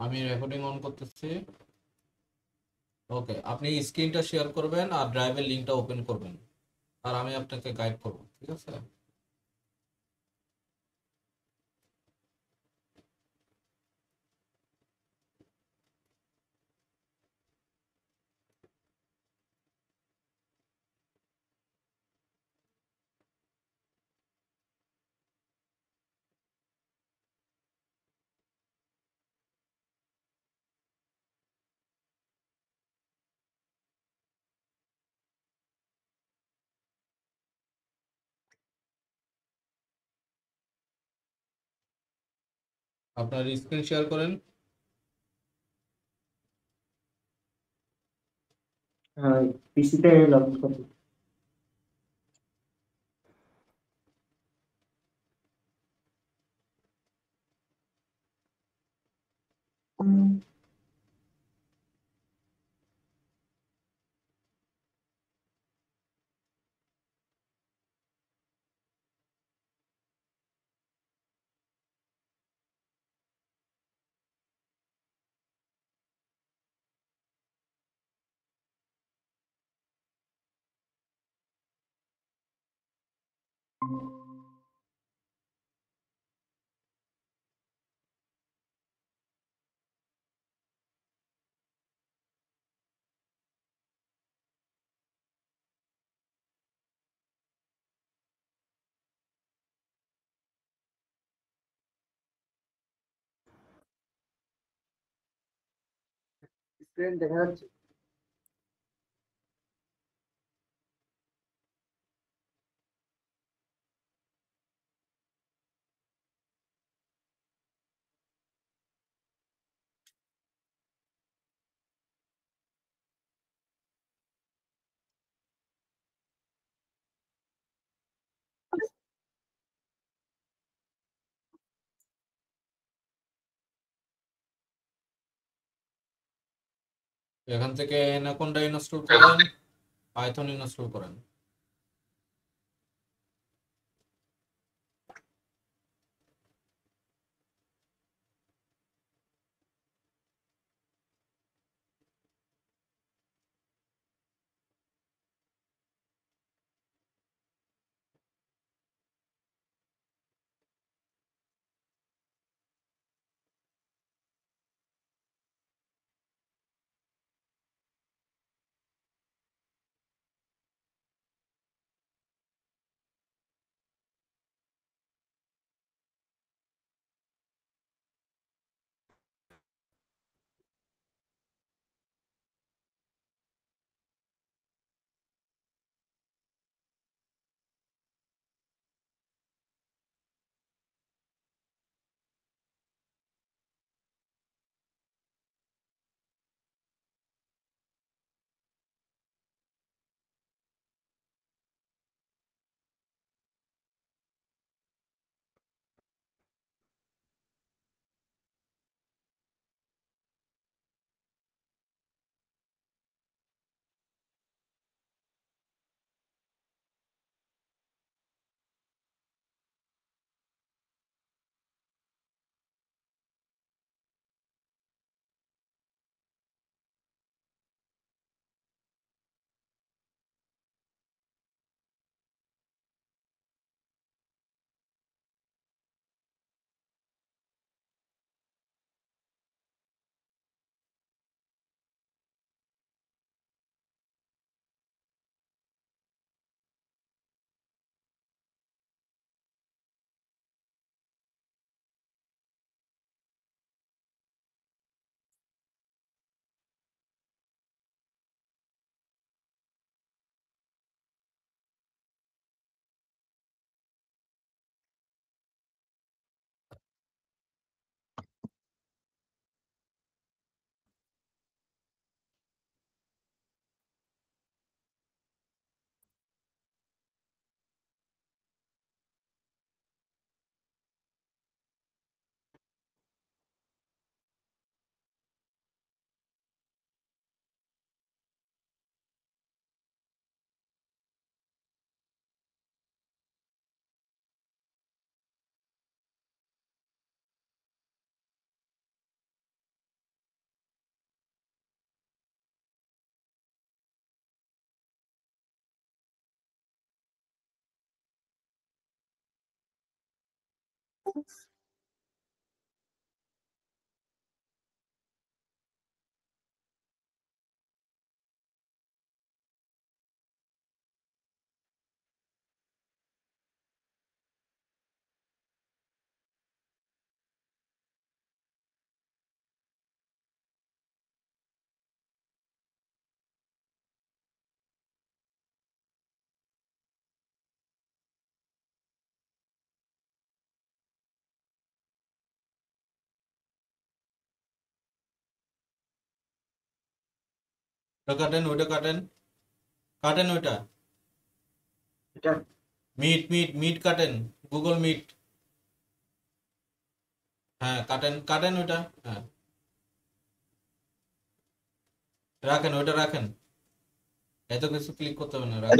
আমি recording on করতেছি। ওকে, আপনি স্ক্রিনটা শেয়ার করবেন আর ড্রাইভের লিঙ্কটা ওপেন করবেন, আর আমি আপনাকে গাইড করব, ঠিক আছে? আপনার স্ক্রিন শেয়ার করেন। হ্যাঁ, পিসিতে লগ ইন করতে। স্ক্রিন দেখা যাচ্ছে? এখান থেকে অ্যানাকোন্ডা ইনস্টল করেন, পাইথন ইনস্টল করেন। ওটা কাটেন, ওইটা কাটেন, কাটেন ওইটা। এটা মিট মিট মিট কাটেন, গুগল মিট। হ্যাঁ কাটেন, কাটেন ওইটা। হ্যাঁ রাখেন, ওইটা রাখেন। এত কিছু ক্লিক করতে হবে না, রাখেন।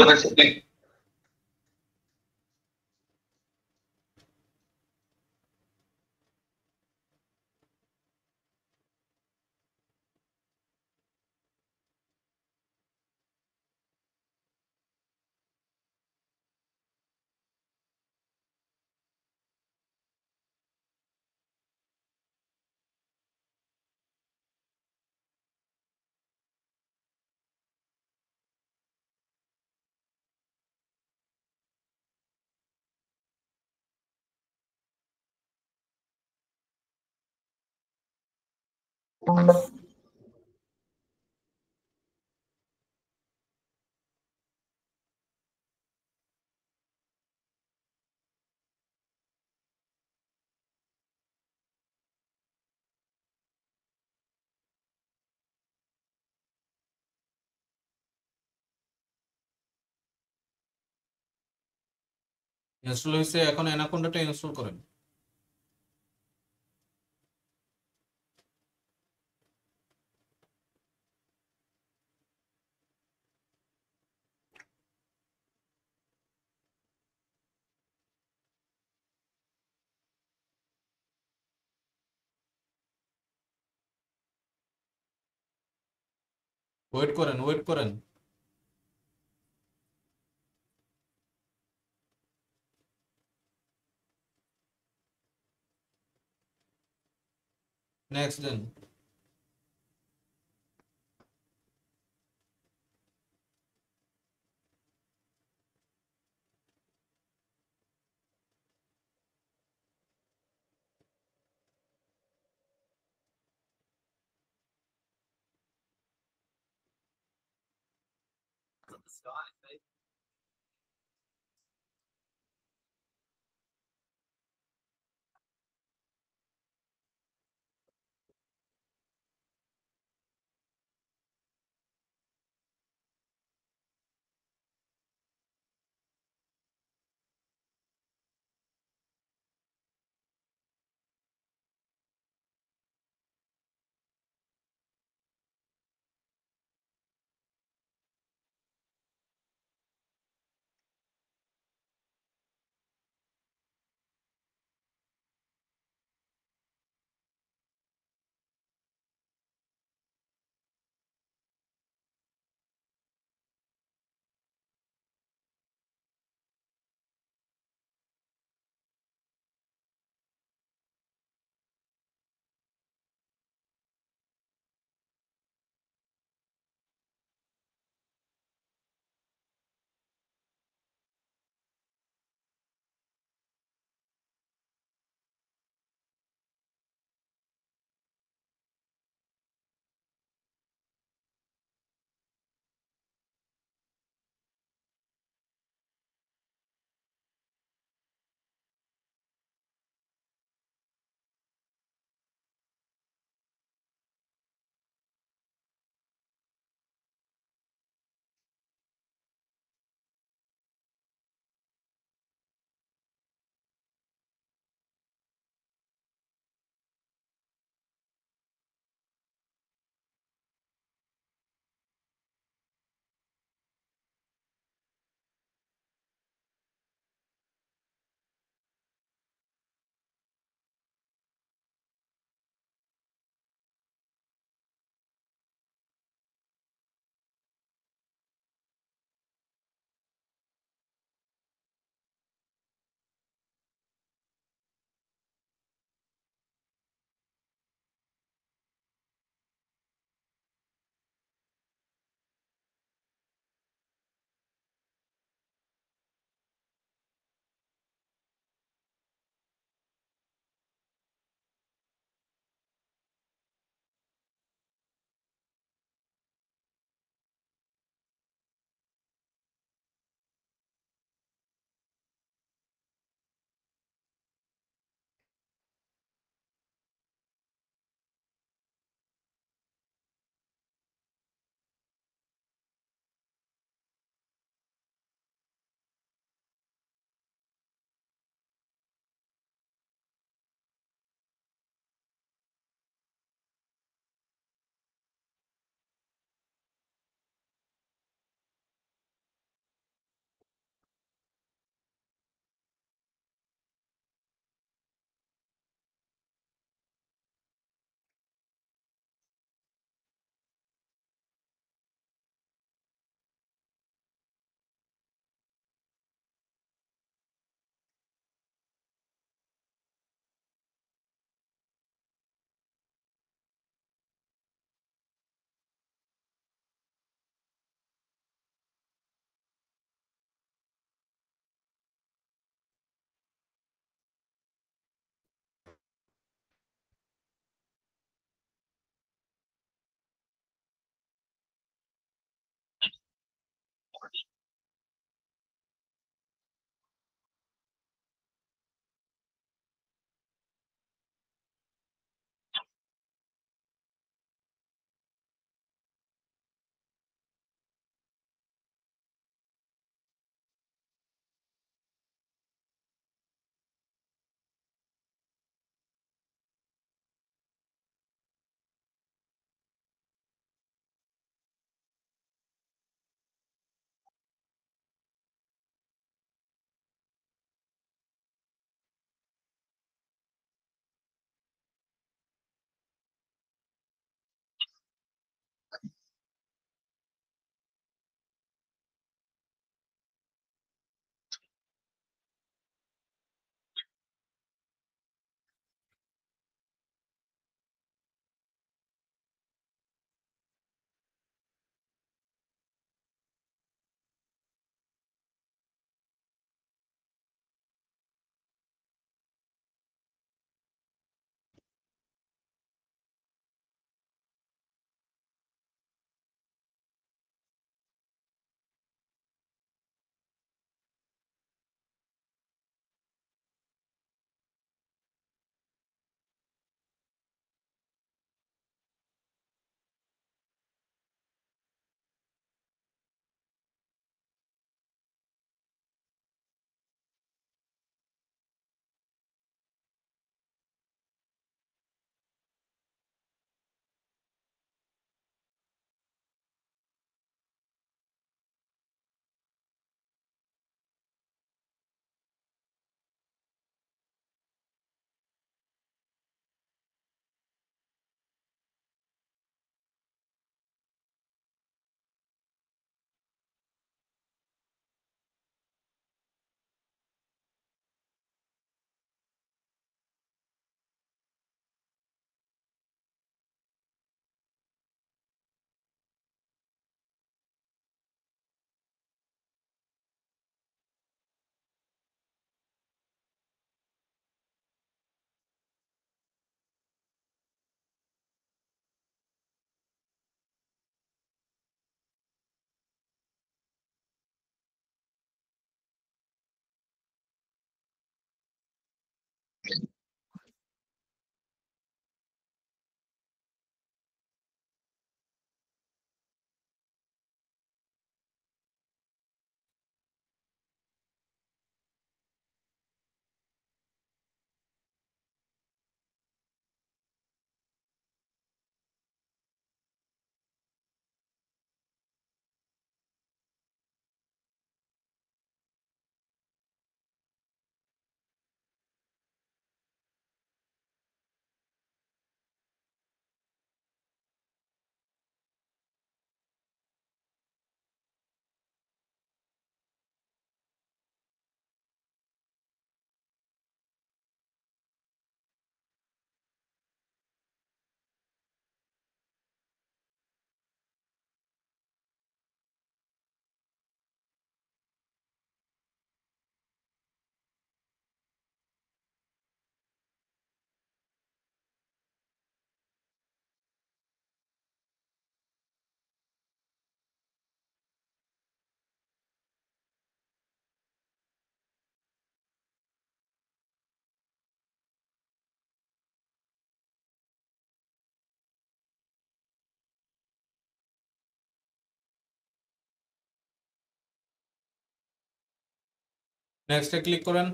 ইনস্টল হয়েছে, এখন অ্যানাকোন্ডাটা ইনস্টল করেন। ওয়েট করেন, ওয়েট করেন। নেক্সট দেন। নেক্সটে ক্লিক করেন।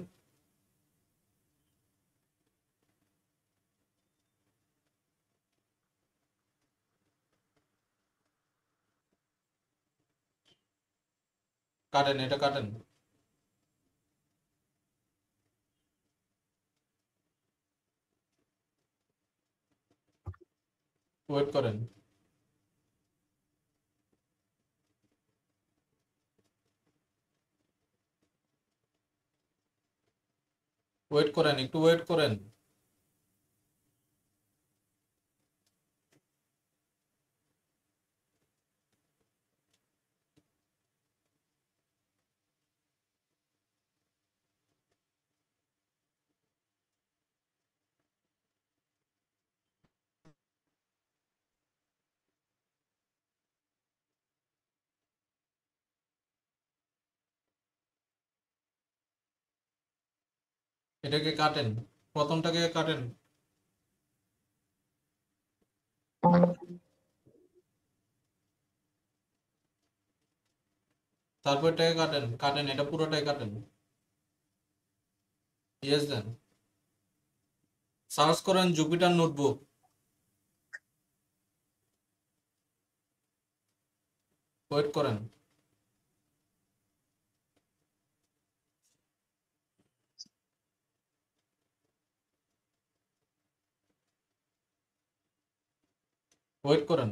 কাটেন, এটা কাটেন। ওয়েট করেন। ওয়েট করেন, একটু ওয়েট করেন। এটাকে কাটেন, প্রথমটাকে কাটেন। তারপর এটাকে কাটেন, কাটেন, এটা পুরোটাই কাটেন। ইয়েস দেন। সার্চ করেন জুপিটার নোটবুক। ওয়েট করেন। ওয়েট করেন।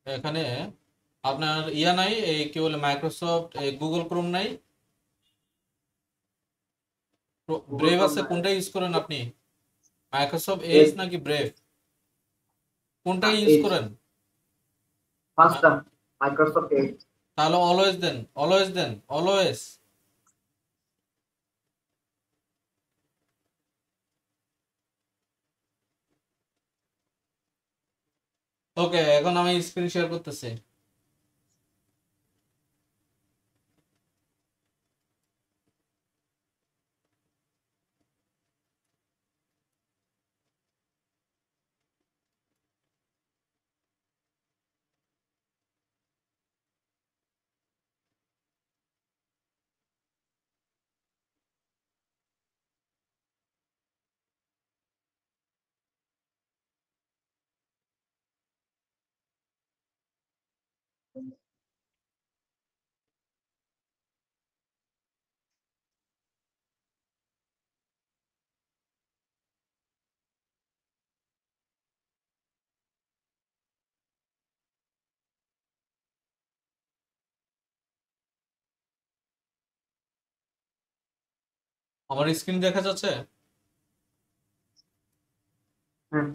এখানে আপনার ইয়া নাই, এই কি বলে, মাইক্রোসফট গুগল ক্রোম নাই, গুগল ব্রেভ ক্রোম আছে, নাই। কোনটা ইউজ করেন আপনি? মাইক্রোসফট এজ এজ, নাকি ব্রেভ, কোনটা ইউজ এজ করেন? ফার্স্টটা মাইক্রোসফট এজ। তাহলে অলওয়েজ দেন, অলওয়েজ দেন, অলওয়েজ। ওকে, এখন আমি স্ক্রিন শেয়ার করতেছি। আমার স্ক্রিন দেখা যাচ্ছে? হুম।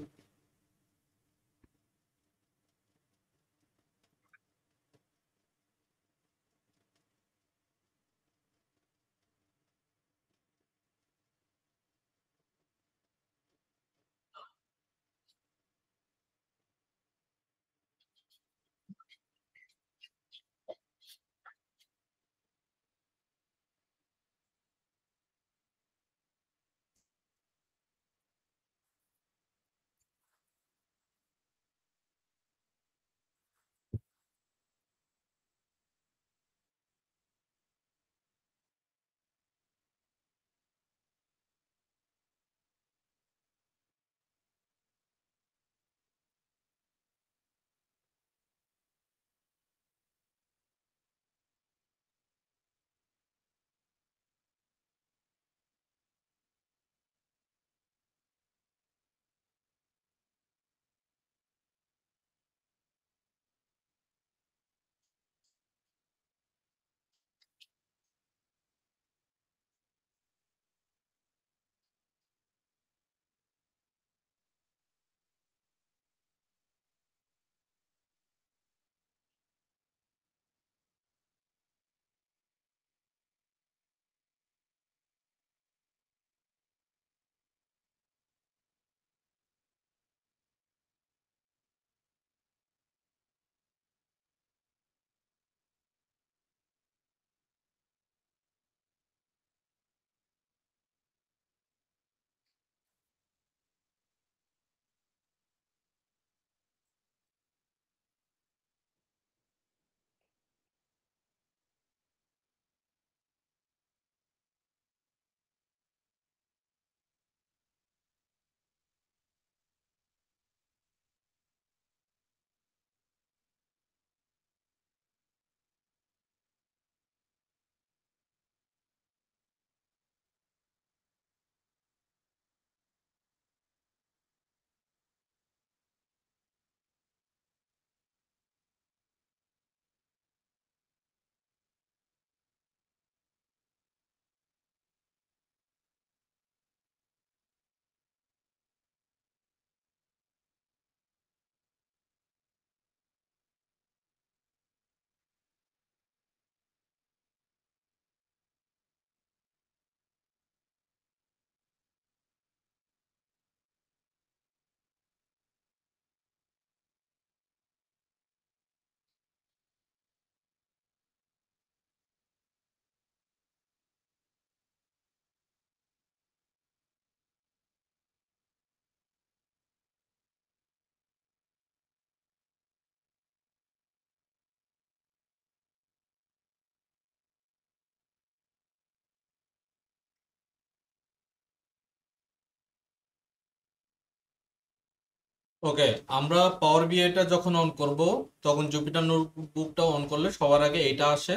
ওকে, আমরা পাওয়ার বিআইটা যখন অন করব তখন জুপিটার নোটবুকটা অন করলে সবার আগে এটা আসে,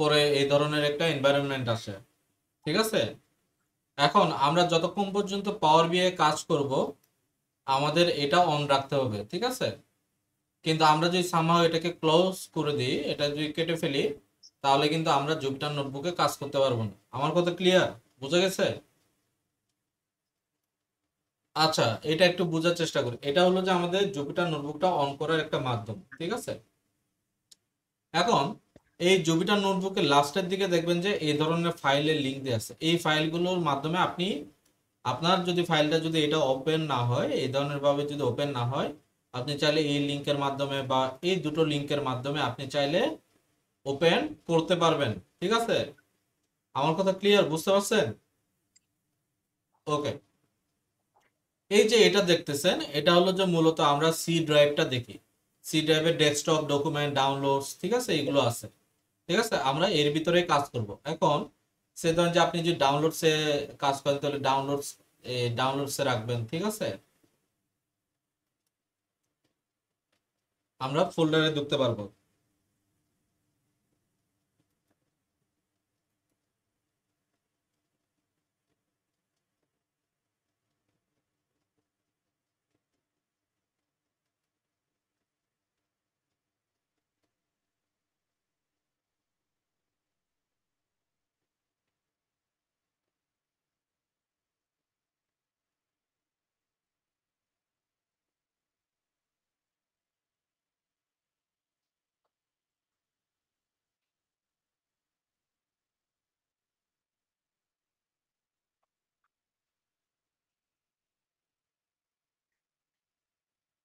পরে এই ধরনের একটা এনভায়রনমেন্ট আসে। ঠিক আছে, এখন আমরা যতক্ষণ পর্যন্ত পাওয়ার বিআই কাজ করব আমাদের এটা অন রাখতে হবে, ঠিক আছে। কিন্তু আমরা যদি সামহাও এটাকে ক্লোজ করে দিই, এটা যদি কেটে ফেলি, তাহলে কিন্তু আমরা জুপিটার নোটবুকে কাজ করতে পারবো না। আমার কথা ক্লিয়ার? বুঝা গেছে? আচ্ছা, এটা একটু বোঝার চেষ্টা করি। এটা হলো যে আমাদের জুপিটার নোটবুকটা অন করার একটা মাধ্যম, ঠিক আছে। এখন এই জুপিটার নোটবুকের লাস্টের দিকে দেখবেন যে এই ধরনের ফাইলের লিঙ্ক দেওয়া আছে। এই ফাইলগুলোর মাধ্যমে আপনি আপনার যদি ফাইলটা যদি এটা ওপেন না হয়, এই ধরনের ভাবে যদি ওপেন না হয়, আপনি চাইলে এই লিঙ্কের মাধ্যমে বা এই দুটো লিঙ্কের মাধ্যমে আপনি চাইলে ওপেন করতে পারবেন, ঠিক আছে। আমার কথা ক্লিয়ার? বুঝতে পারছেন? ওকে, এই যে এটা দেখতেছেন, এটা হলো যে মূলত আমরা সি ড্রাইভটা দেখি। সি ড্রাইভে ডেস্কটপ ডকুমেন্ট ডাউনলোডস, ঠিক আছে, এগুলো আছে। ঠিক আছে, আমরা এর ভিতরে কাজ করব। এখন সে ধরেন যে আপনি যদি ডাউনলোডসে কাজ করেন তাহলে ডাউনলোডসে রাখবেন, ঠিক আছে। আমরা ফোল্ডারে ঢুকতে পারবো।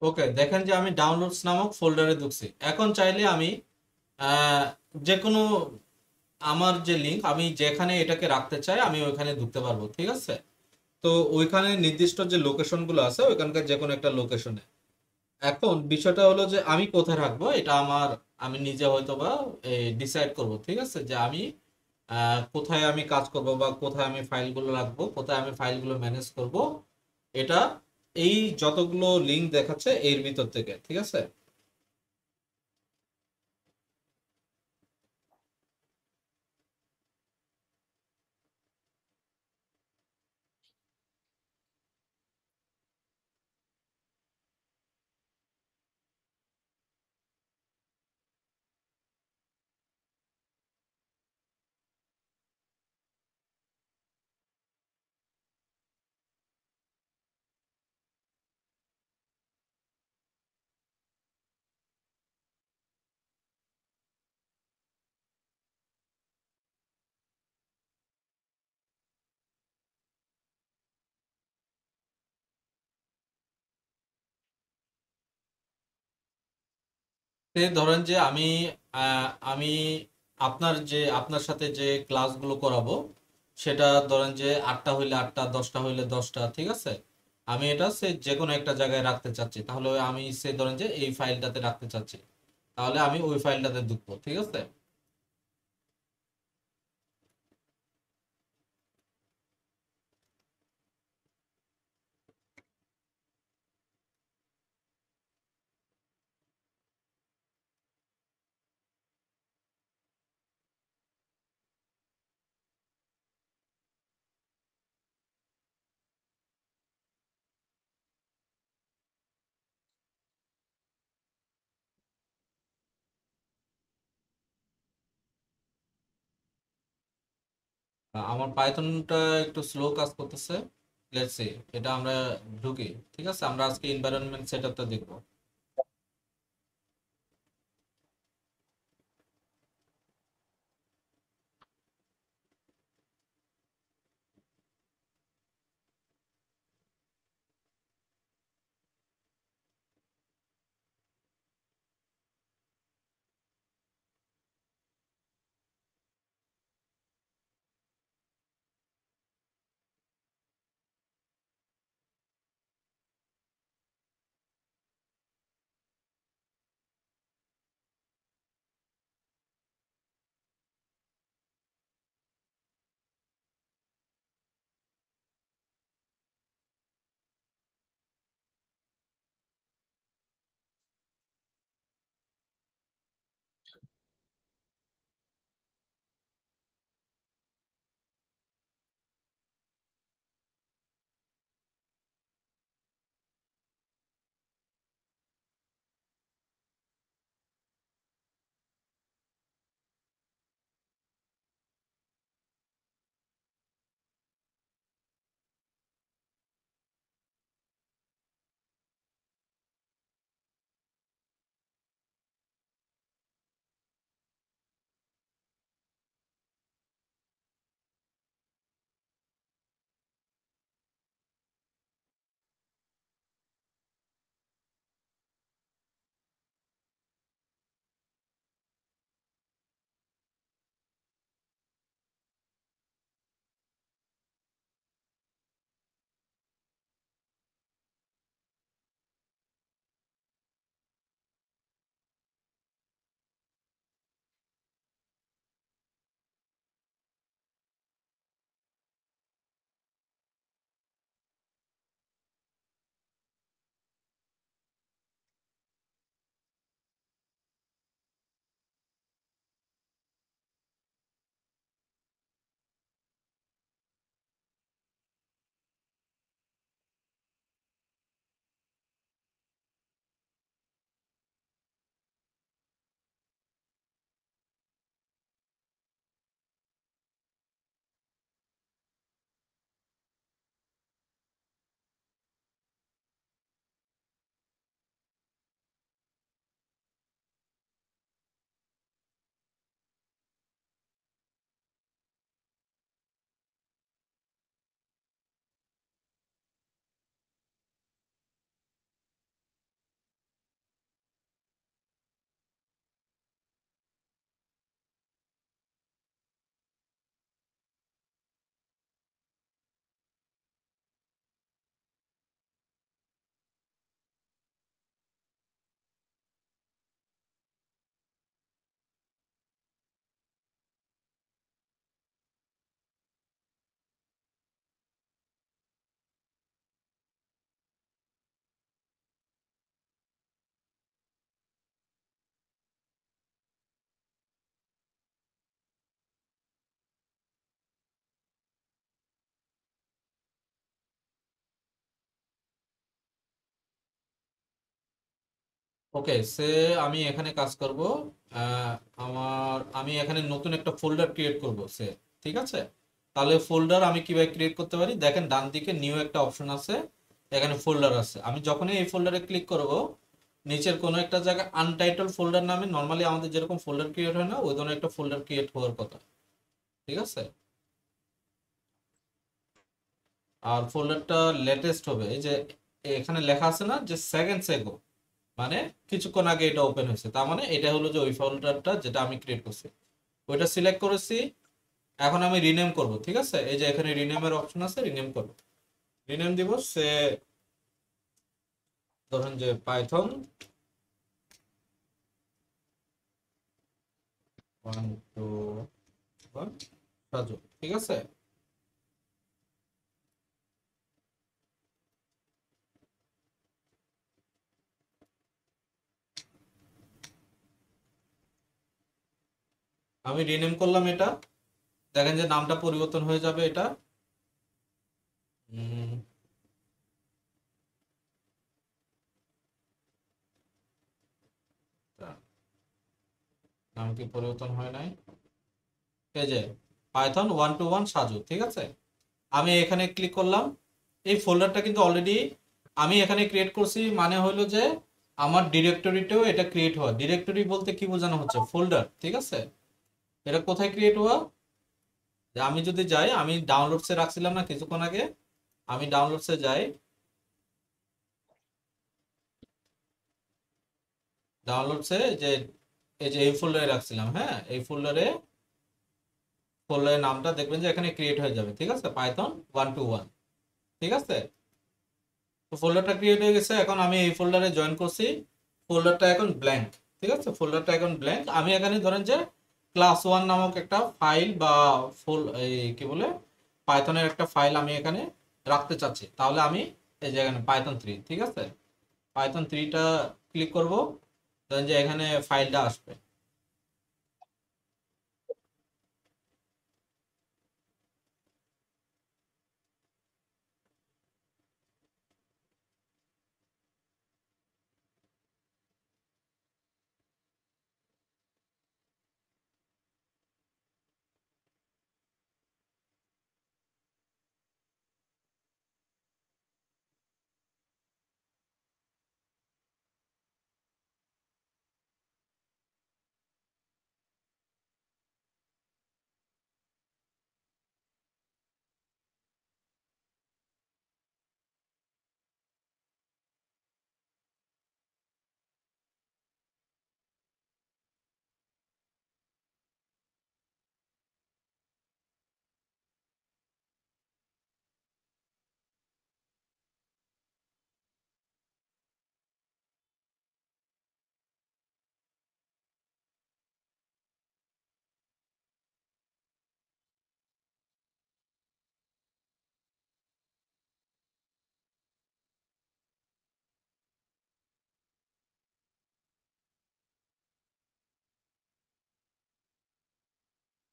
ওকে, দেখেন যে আমি ডাউনলোডস নামক ফোল্ডারে ঢুকছি। এখন চাইলে আমি আহ, যে কোনো আমার যে লিঙ্ক আমি যেখানে এটাকে রাখতে চাই আমি ওইখানে ঢুকতে পারবো, ঠিক আছে। তো ওইখানে নির্দিষ্ট যে লোকেশন গুলো আছে ওইখানকার যে কোনো একটা লোকেশনে। এখন বিষয়টা হলো যে আমি কোথায় রাখবো এটা আমি নিজে হয়তো বা ডিসাইড করব, ঠিক আছে, যে আমি কোথায় আমি কাজ করব বা কোথায় আমি ফাইলগুলো রাখবো, কোথায় আমি ফাইলগুলো ম্যানেজ করব। এটা এই যতগুলো লিঙ্ক দেখাচ্ছে এর ভিতর থেকে, ঠিক আছে। ধরেন যে আমি আপনার সাথে যে ক্লাসগুলো করাবো সেটা ধরেন যে 8টা হইলে 8টা, 10টা হইলে 10টা, ঠিক আছে। আমি এটা সে যে কোনো একটা জায়গায় রাখতে চাচ্ছি, তাহলে আমি সে ধরেন যে এই ফাইলটাতে রাখতে চাচ্ছি, তাহলে আমি ওই ফাইলটাতে ঢুকবো, ঠিক আছে। আমার পাইথনটা একটু স্লো কাজ করতেছে। লেটস সি, এটা আমরা ঢুকি। ঠিক আছে, আমরা আজকে এনভায়রনমেন্ট সেটআপটা দেখবো। ওকে সে আমি এখানে কাজ করব। আহ, আমি এখানে নতুন একটা ফোল্ডার ক্রিয়েট করব সে, ঠিক আছে? তাহলে ফোল্ডার আমি কিভাবে ক্রিয়েট করতে পারি, দেখেন ডান দিকে নিউ একটা অপশন আছে, এখানে ফোল্ডার আছে। আমি যখনই এই ফোল্ডারে ক্লিক করব, নিচের কোনো একটা জায়গায় আনটাইটেল ফোল্ডার নামে নর্মালি আমাদের যেরকম ফোল্ডার ক্রিয়েট হয় না, ওই ধরনের একটা ফোল্ডার ক্রিয়েট হওয়ার কথা, ঠিক আছে? আর ফোল্ডারটা লেটেস্ট হবে, এই যে এখানে লেখা আছে না যে সেকেন্ডস এগো, মানে কিছুক্ষণ আগে এটা ওপেন হয়েছে, তার মানে এটা হলো যে ওই ফোল্ডারটা যেটা আমি ক্রিয়েট করছি, ওইটা সিলেক্ট করেছি। এখন আমি রিনেম করব, ঠিক আছে? এই যে এখানে রিনেমের অপশন আছে, রিনেম করব। রিনেম দিব সে, ধরেন যে পাইথন 1 2 1 সাজু, ঠিক আছে? আমি রিনেম করলাম এটা, দেখেন যে নামটা পরিবর্তন হয়ে যাবে এটা। উম, নাম কি পরিবর্তন হয় নাই? এই যে পাইথন 1 2 1 সাজু, ঠিক আছে? আমি এখানে ক্লিক করলাম। এই ফোল্ডারটা কিন্তু অলরেডি আমি এখানে ক্রিয়েট করছি, মানে হলো যে আমার ডিরেক্টরিতেও এটা ক্রিয়েট হওয়া। ডিরেক্টরি বলতে কি বোঝানো হচ্ছে, ফোল্ডার, ঠিক আছে? এটা কোথায় ক্রিয়েট হওয়া, যে আমি যদি যাই, আমি ডাউনলোডসে রাখছিলাম না কিছুক্ষণ আগে, আমি ডাউনলোডসে যাই, ডাউনলোডসে যে এই যে এই ফোল্ডারে রাখছিলাম, হ্যাঁ এই ফোল্ডারের নামটা দেখবেন যে এখানে ক্রিয়েট হয়ে যাবে, ঠিক আছে? পাইথন 1 2 1, ঠিক আছে? তো ফোল্ডারটা ক্রিয়েট হয়ে গেছে, এখন আমি এই ফোল্ডারে জয়েন করছি, ফোল্ডারটা এখন ব্ল্যাঙ্ক, ঠিক আছে? ফোল্ডারটা এখন ব্ল্যাঙ্ক। আমি এখানে ধরেন যে ক্লাস 1 নামক একটা ফাইল বা এই কি বলে পাইথনের একটা ফাইল আমি এখানে রাখতে চাচ্ছি, তাহলে আমি এই যে এখানে পাইথন 3, ঠিক আছে? পাইথন 3টা ক্লিক করব, ধরেন যে এখানে ফাইলটা আসবে।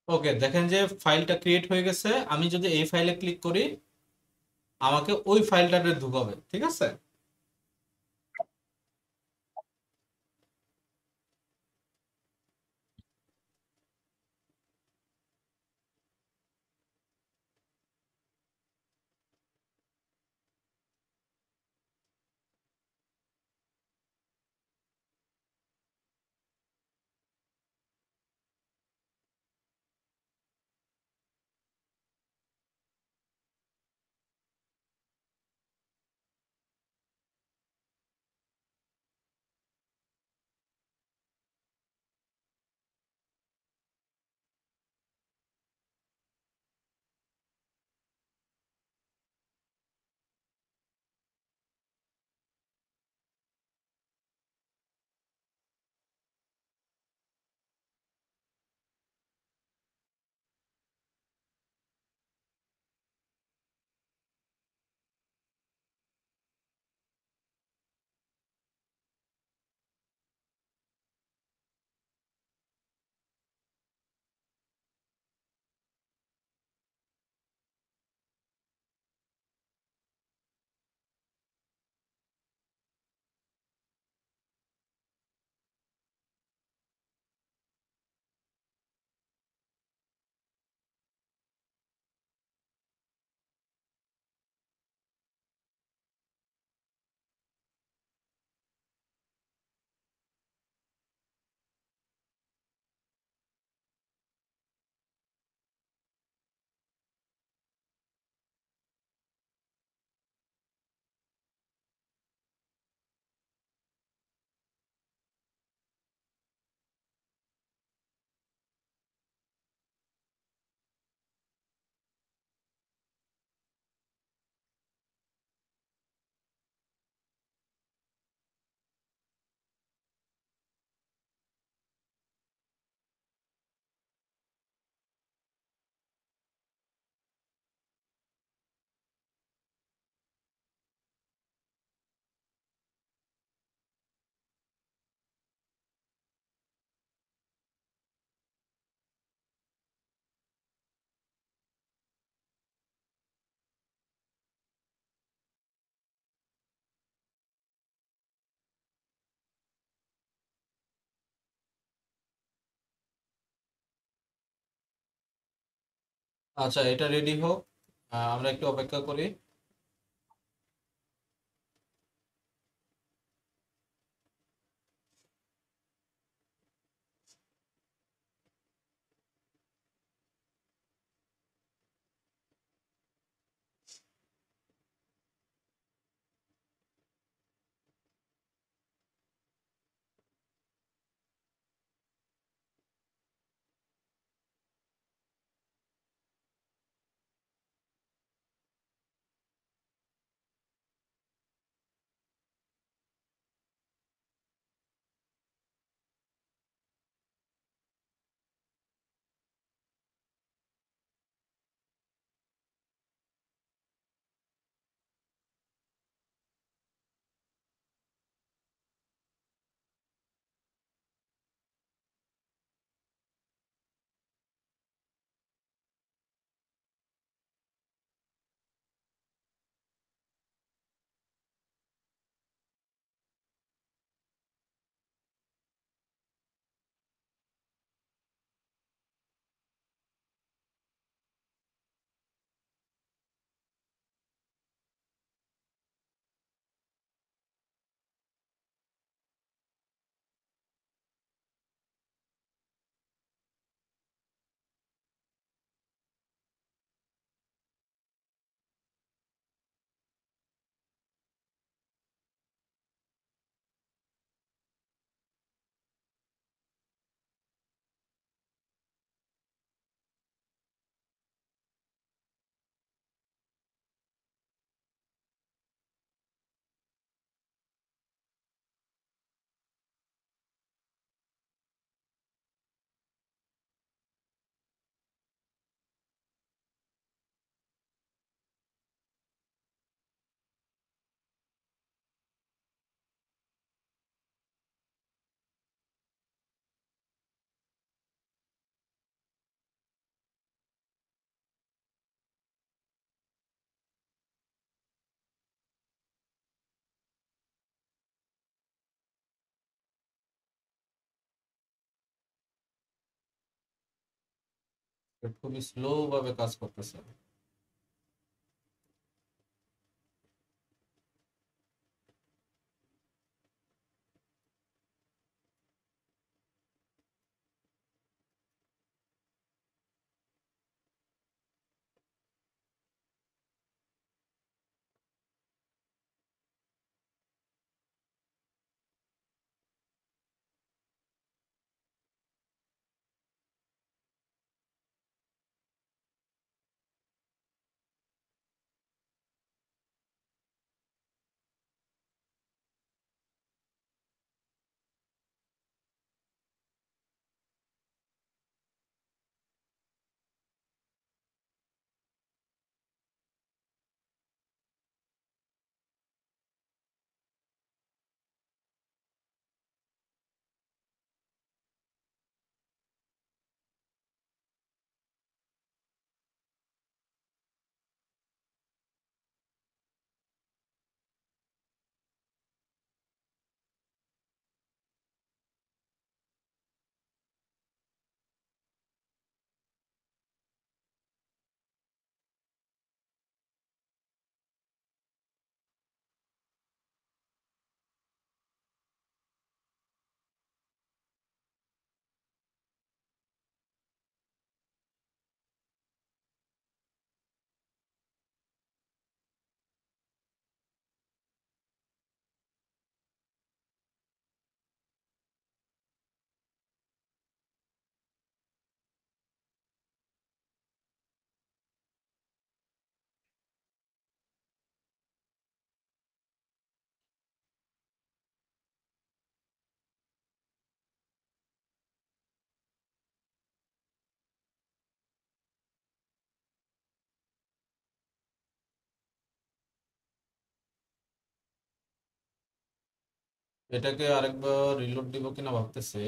ওকে দেখেন যে ফাইলটা ক্রিয়েট হয়ে গেছে। আমি যদি এই ফাইলে ক্লিক করি, আমাকে ওই ফাইলটাতে ঢুকাবে, ঠিক আছে? আচ্ছা, এটা রেডি হোক। আমরা একটু অপেক্ষা করি। এটা খুবই স্লো ভাবে কাজ করতেছে। এটাকে আরেকবার রিলোড দিব কিনা ভাবতেছি।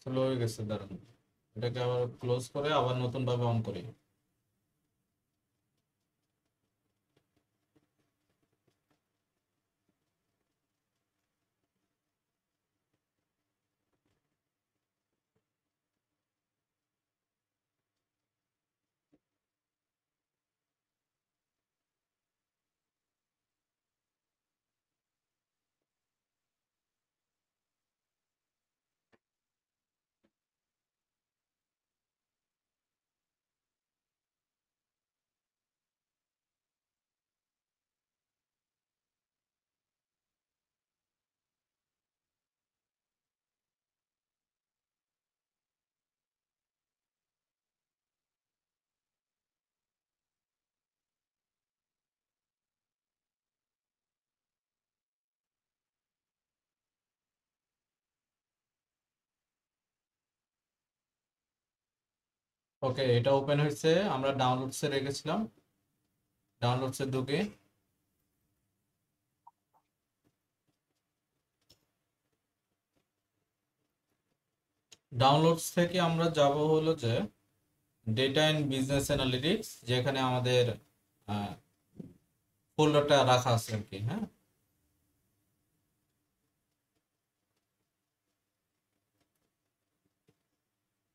স্লো হয়ে গেছে, দাঁড়ান এটাকে আবার ক্লোজ করে আবার নতুন ভাবে অন করি। ওকে, এটা ওপেন হয়েছে। আমরা ডাউনলোডসে রেখেছিলাম, ডাউনলোডসে ঢুকে ডাউনলোডস থেকে আমরা যাব হলো যে ডেটা এন্ড বিজনেস অ্যানালিটিক্স, যেখানে আমাদের ফোল্ডারটা রাখা আছে আর কি। হ্যাঁ,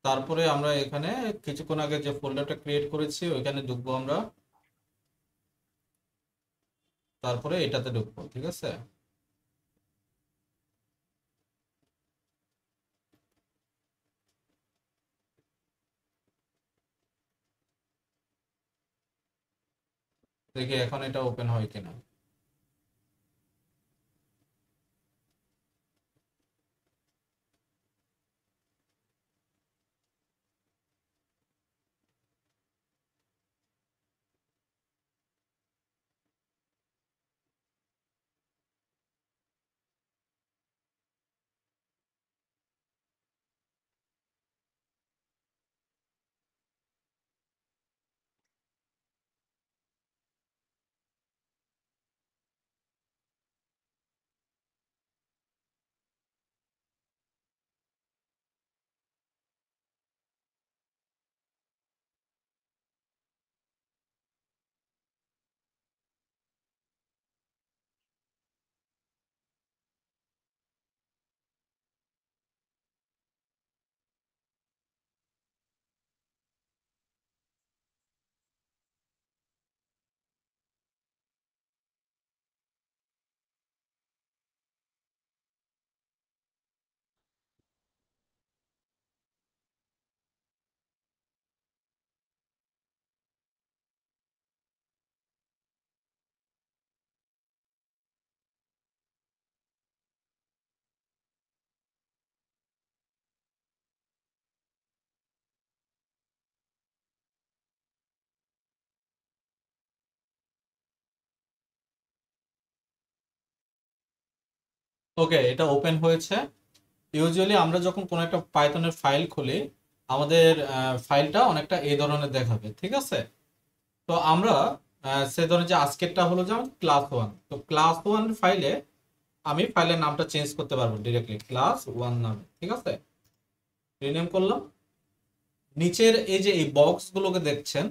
তারপরে আমরা এখানে কিছুক্ষণ আগে যে ফোল্ডারটা ক্রিয়েট করেছি ওইখানে ঢুকবো আমরা, তারপরে এটাতে ঢুকবো। ঠিক আছে, দেখি এখন এটা ওপেন হয় কিনা। ওকে, এটা ওপেন হয়েছে। ইউজুয়ালি আমরা যখন কোনো একটা পাইথনের ফাইল খুলি, আমাদের ফাইলটা অনেকটা এই ধরনের দেখাবে। ঠিক আছে, তো আমরা সে ধরনের যে আজকেরটা হলো যে আমাদের ক্লাস 1, তো ক্লাস 1 ফাইলে আমি ফাইলের নামটা চেঞ্জ করতে পারবো ডিরেক্টলি ক্লাস 1 নামে। ঠিক আছে, রিনেম করলাম। নিচের এই যে এই বক্স গুলোকে দেখছেন,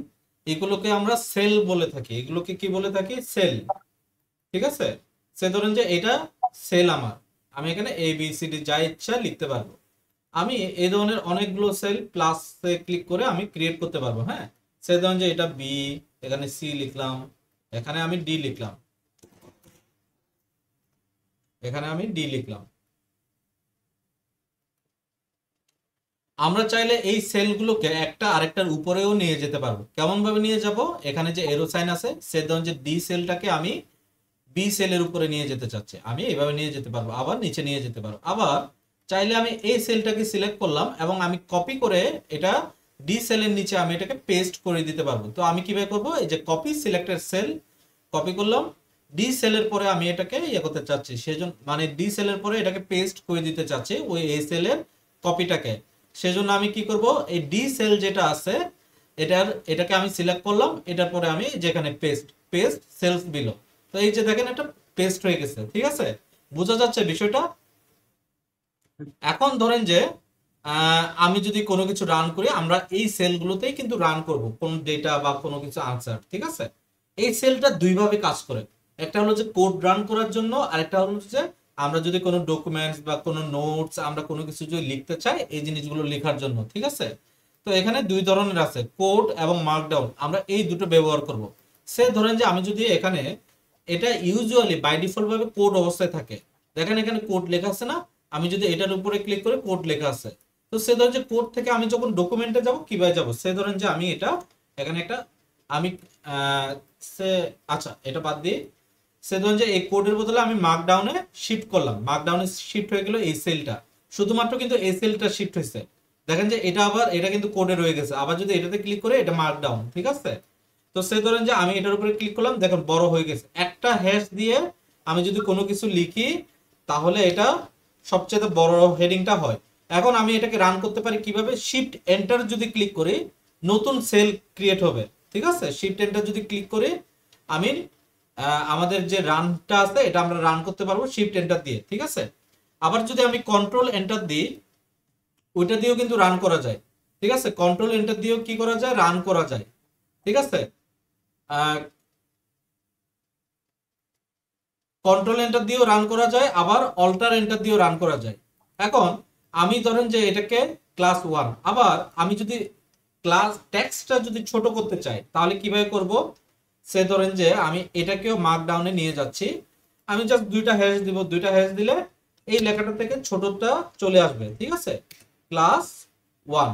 এগুলোকে আমরা সেল বলে থাকি। এগুলোকে কি বলে থাকি? সেল। ঠিক আছে, সে ধরেন যে এটা সেল আমার, আমি এখানে এ বি সি ডি যা ইচ্ছা লিখতে পারবো। আমি এই ধরনের অনেকগুলো সেল প্লাসে ক্লিক করে আমি ক্রিয়েট করতে পারবো। হ্যাঁ, সে ধরেন যে এটা বি, এখানে সি লিখলাম, এখানে আমি ডি লিখলাম, এখানে আমি ডি লিখলাম। আমরা চাইলে এই সেলগুলোকে একটা আরেকটার উপরেও নিয়ে যেতে পারবো। কেমন ভাবে নিয়ে যাব? এখানে যে এরো সাইন আছে, সে ধরুন যে ডি সেলটাকে আমি বি সেলের উপরে নিয়ে যেতে চাচ্ছি, আমি এইভাবে নিয়ে যেতে পারবো, আবার নিচে নিয়ে যেতে পারবো। আবার চাইলে আমি এই সেলটাকে সিলেক্ট করলাম এবং আমি কপি করে এটা ডি সেলের নিচে আমি এটাকে পেস্ট করে দিতে পারবো। তো আমি কিভাবে করবো? এই যে কপি সিলেক্টেড সেল, কপি করলাম, ডি সেলের পরে আমি এটাকে ইয়ে করতে চাচ্ছি, সেজন্য মানে ডি সেলের পরে এটাকে পেস্ট করে দিতে চাচ্ছি ওই এ সেলের কপিটাকে। সেজন্য আমি কি করব? এই ডি সেল যেটা আছে এটাকে আমি সিলেক্ট করলাম, এটার পরে আমি যেখানে পেস্ট পেস্ট সেলস বিলো, তো এই যে দেখেন এটা পেস্ট হয়ে গেছে। ঠিক আছে, বোঝা যাচ্ছে বিষয়টা? এখন ধরেন যে আমি যদি কোনো কিছু রান করি, আমরা এই সেলগুলোতেই কিন্তু রান করব কোন ডেটা বা কোনো কিছু আনসার, ঠিক আছে? এই সেলটা দুইভাবে কাজ করে, একটা হলো যে কোড রান করার জন্য, আরেকটা হলো যে আমরা যদি কোনো ডকুমেন্টস বা কোনো নোটস আমরা কোনো কিছু যদি লিখতে চাই এই জিনিসগুলো লেখার জন্য, ঠিক আছে? তো এখানে দুই ধরনের আছে, কোড এবং মার্কডাউন, আমরা এই দুটো ব্যবহার করব। সে ধরেন যে আমি যদি এখানে, এটা ইউজুয়ালি বাই ডিফল্ট ভাবে কোড অবস্থায় থাকে, দেখেন এখানে কোড লেখা আছে না, আমি যদি এটার উপরে ক্লিক করে কোড লেখা আছে, তো সে ধরেন যে কোড থেকে আমি যখন ডকুমেন্টে যাব কিভাবে যাব, সে ধরেন যে আমি এটা এখানে একটা আমি আহ, সে আচ্ছা এটা বাদ দিই, সে ধরেন যে এই কোডের বদলে আমি মার্কডাউনে শিফট করলাম, মার্কডাউনে শিফট হয়ে গেল এই সেলটা, শুধুমাত্র কিন্তু এই সেলটা শিফট হয়েছে। দেখেন যে এটা আবার এটা কিন্তু কোডে রয়ে গেছে, আবার যদি এটাতে ক্লিক করে এটা মার্কডাউন, ঠিক আছে? তো সে ধরেন যে আমি এটার উপরে ক্লিক করলাম, দেখুন বড় হয়ে গেছে। একটা হ্যাশ দিয়ে আমি যদি কোনো কিছু লিখি তাহলে এটা সবচেয়ে বড় হেডিংটা হয়। এখন আমি এটাকে রান করতে পারি কিভাবে, শিফট এন্টার যদি ক্লিক করি নতুন সেল ক্রিয়েট হবে, ঠিক আছে? শিফট এন্টার যদি ক্লিক করি আমি আমাদের যে রানটা আছে এটা আমরা রান করতে পারবো শিফট এন্টার দিয়ে, ঠিক আছে? আবার যদি আমি কন্ট্রোল এন্টার দিই, ওইটা দিয়েও কিন্তু রান করা যায়, ঠিক আছে? কন্ট্রোল এন্টার দিয়েও কি করা যায়, রান করা যায়, ঠিক আছে? কন্ট্রোল এন্টার দিয়েও রান করা যায়, আবার অল্টার এন্টার দিয়েও রান করা যায়। এখন আমি ধরেন যে এটাকে ক্লাস 1, আবার আমি যদি ক্লাস টেক্সটটা যদি ছোট করতে চাই তাহলে কিভাবে করব, সে ধরেন যে আমি এটাকেও মার্কডাউনে নিয়ে যাচ্ছি, আমি জাস্ট দুইটা হ্যাশ দিব, দুইটা হ্যাশ দিলে এই লেখাটা থেকে ছোটটা চলে আসবে, ঠিক আছে? ক্লাস 1।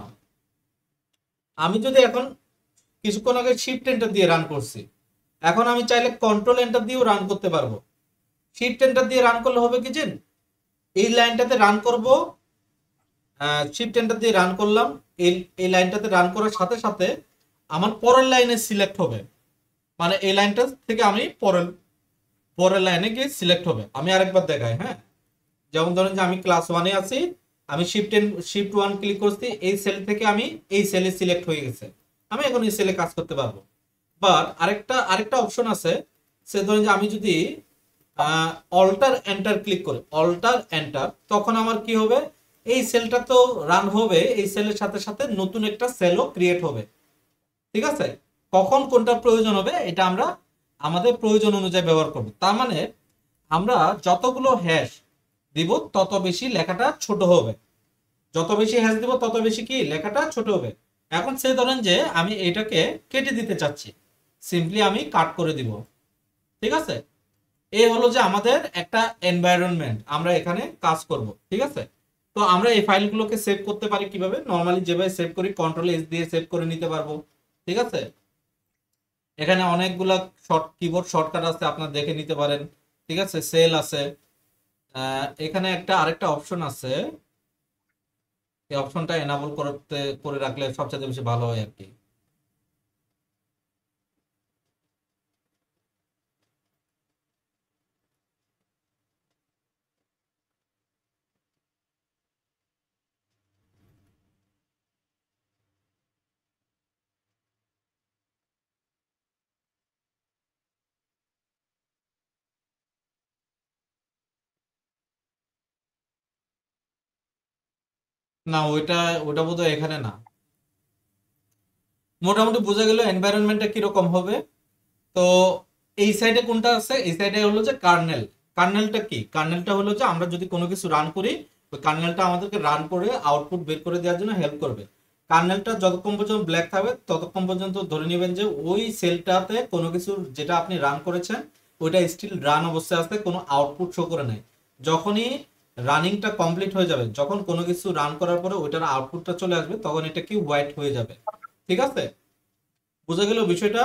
আমি যদি এখন কিছুক্ষণ আগে শিফট এন্টার দিয়ে রান করছি, এখন আমি চাইলে কন্ট্রোল এন্টার দিয়েও রান করতে পারবো। শিফট এন্টার দিয়ে রান করলে হবে কি, যে এই লাইনটাতে রান করব, শিফট এন্টার দিয়ে রান করলাম, এই এই লাইনটাতে রান করার সাথে সাথে আমার পরের লাইনে সিলেক্ট হবে, মানে এই লাইনটা থেকে আমি পরের পরের লাইনে গিয়ে সিলেক্ট হবে। আমি আরেকবার দেখাই, হ্যাঁ? যেমন ধরেন যে আমি ক্লাস 1-এ আছি, আমি শিফট 1 ক্লিক করছি, এই সেল থেকে আমি এই সেলে সিলেক্ট হয়ে গেছে, আমি এখন এই সেলে কাজ করতে পারবো। বাট আরেকটা অপশন আছে, সে ধরেন যে আমি যদি অল্টার এন্টার ক্লিক করি, অল্টার এন্টার, তখন আমার কি হবে, এই সেলটা তো রান হবে, এই সেলের সাথে সাথে নতুন একটা সেলও ক্রিয়েট হবে, ঠিক আছে? কখন কোনটা প্রয়োজন হবে এটা আমরা আমাদের প্রয়োজন অনুযায়ী ব্যবহার করব। তার মানে আমরা যতগুলো হ্যাশ দিব তত বেশি লেখাটা ছোট হবে, যত বেশি হ্যাশ দিব তত বেশি কি লেখাটা ছোট হবে। এখন সে ধরেন যে আমি এটাকে কেটে দিতে চাচ্ছি, সিম্পলি আমি কাট করে দিব, ঠিক আছে? এই হলো যে আমাদের একটা এনভায়রনমেন্ট, আমরা এখানে কাজ করব, ঠিক আছে? তো আমরা এই ফাইলগুলোকে সেভ করতে পারি কিভাবে, নরমালি যেভাবে সেভ করি কন্ট্রোল এস দিয়ে সেভ করে নিতে পারবো, ঠিক আছে? এখানে অনেকগুলা কিবোর্ড শর্টকাট আছে, আপনারা দেখে নিতে পারেন, ঠিক আছে? সেল আছে, এখানে একটা আরেকটা অপশন আছে, এই অপশনটা এনাবল করে রাখলে সবচেয়ে বেশি ভালো হয় আর কি। না, ওইটা ওটা বোধহয় এখানে না। মোটামুটি বোঝা গেল এনভায়রনমেন্টটা কিরকম হবে। তো এই সাইডে কোনটা আছে, এই সাইডে হলো যে কার্নেল। কার্নেলটা কি, কার্নেলটা হলো যে আমরা যদি কোনো কিছু রান করি, ওই কার্নেলটা আমাদেরকে রান করে আউটপুট বের করে দেওয়ার জন্য হেল্প করবে। কার্নেলটা যতক্ষণ পর্যন্ত ব্ল্যাক থাকবে ততক্ষণ পর্যন্ত ধরে নেবেন যে ওই সেলটাতে কোনো কিছু যেটা আপনি রান করেছেন ওইটা স্টিল রান অবস্থায় আছে, কোনো আউটপুট শো করে নাই। যখনই রানিংটা কমপ্লিট হয়ে যাবে, যখন কোনো কিছু রান করার পরে ওইটার আউটপুটটা চলে আসবে, তখন এটা কি হোয়াইট হয়ে যাবে, ঠিক আছে? বোঝা গেল বিষয়টা?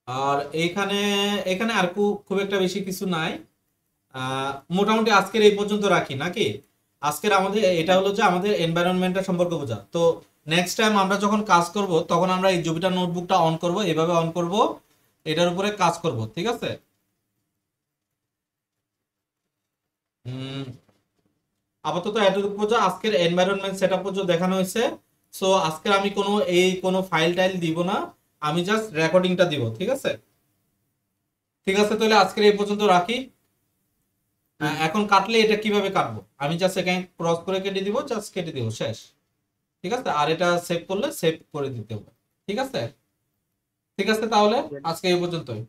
আর এইখানে এখানে আর খুব একটা বেশি কিছু নাই। মোটামুটি আজকের এই পর্যন্ত রাখি নাকি? আজকের আমাদের এটা হলো যে আমাদের এনভায়রনমেন্টটা সম্পর্কে বোঝা। তো নেক্সট টাইম আমরা যখন কাজ করব তখন আমরা এই জুপিটার নোটবুকটা অন করব, এভাবে অন করব, এটার উপরে কাজ করব, ঠিক আছে? উম, আপাতত এতটুকু পর্যন্ত আজকের এনভায়রনমেন্ট সেটআপ পর্যন্ত দেখানো হয়েছে। সো আজকের আমি কোনো ফাইল টাইল দিব না, আমি জাস্ট রেকর্ডিংটা দিব, ঠিক আছে? ঠিক আছে, তাহলে আজকের এই পর্যন্ত রাখি। এখন কাটলে এটা কিভাবে কাটবো? আমি জাস্ট এখানে ক্রস করে কেটে দিব, জাস্ট কেটে দিব, শেষ। ঠিক আছে, আর এটা সেভ করলে সেভ করে দিতে হবে। ঠিক আছে, ঠিক আছে, তাহলে আজকে এই পর্যন্তই।